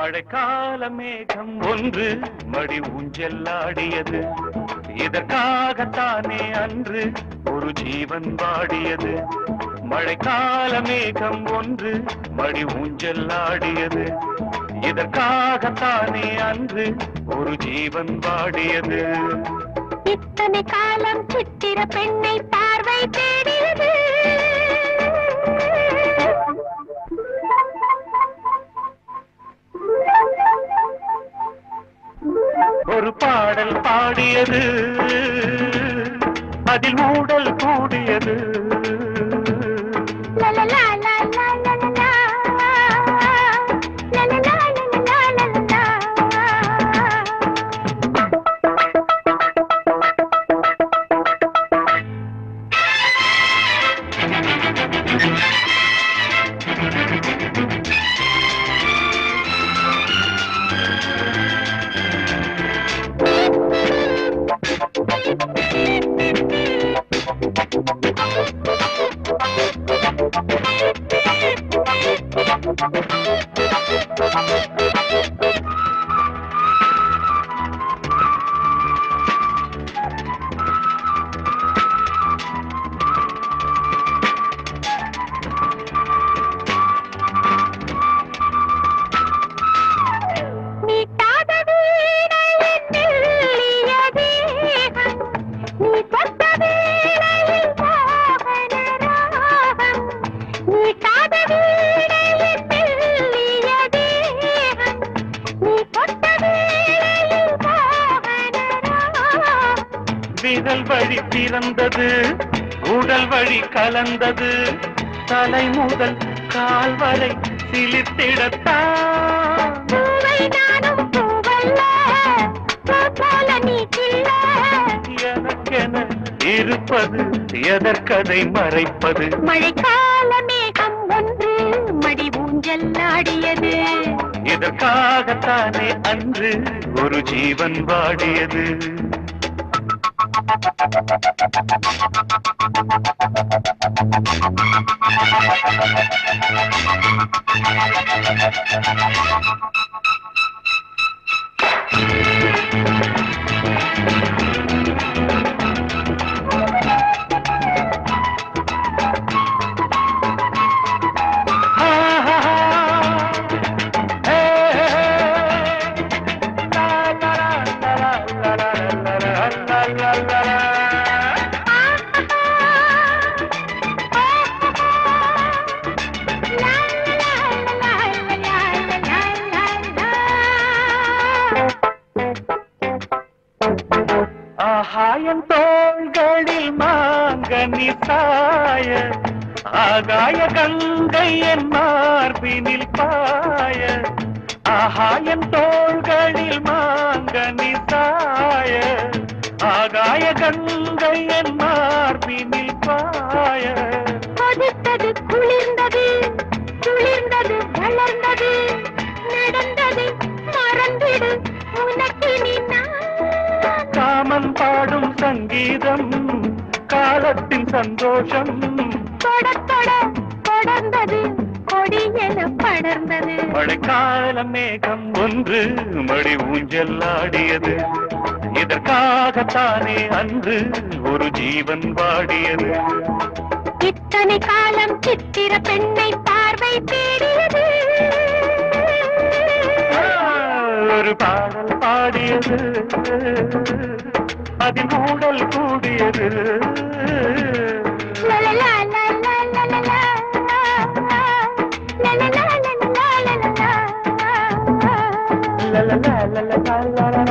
மழைக்கால மேகம் ஒன்று மடி ஊஞ்செல்லாடியது. இதற்காகத்தானே அன்று ஒரு ஜீவன் வாடியது. மழைக்கால மேகம் ஒன்று மடி ஊஞ்செல்லாடியது. இதற்காகத்தானே அன்று ஒரு ஜீவன் வாடியது. இத்தனை காலம் சித்திர பெண்ணை பார்வை தேடியது. ஒரு பாடல் பாடியது, அதில் ஊடல் கூடியது. விரல் வழி பிறந்தது, உடல் வழி கலந்தது. தலை முதல் கால் வரை சிலிர்த்திடத்தான். எனக்கென இருப்பது எதற்கதை மறைப்பது. மழைக்கால மேகம் ஒன்று மடி ஊஞ்செல்லாடியது. இதற்காகத்தானே அன்று ஒரு ஜீவன் வாடியது. ஆகாயம் தோள்களில் மாங்கனி சாய, ஆகாய கங்கை என் மார்பினில் பாய. ஆகாயம் தோள்களில் மாங்கனி சாய, ஆகாய கங்கை என் மார்பினில் பாய. கொதித்தது குளிர்ந்தது, குளிர்ந்தது வளர்ந்தது. நடந்தது மறந்திடு உனக்கு நீ. காமன் பாடும் சங்கீதம் காலத்தின் சந்தோஷம். தொடர்ந்தது கொடியென படர்ந்தது. மழைக்கால மேகம் ஒன்று மடி ஊஞ்செல்லாடியது. இதற்காகத்தானே அன்று ஒரு ஜீவன் வாடியது. இத்தனை காலம் சித்திர பெண்ணை பார்வை தேடியது. ஒரு பாடல் பாடியது, அதில் ஊடல் கூடியது. la la la la la la la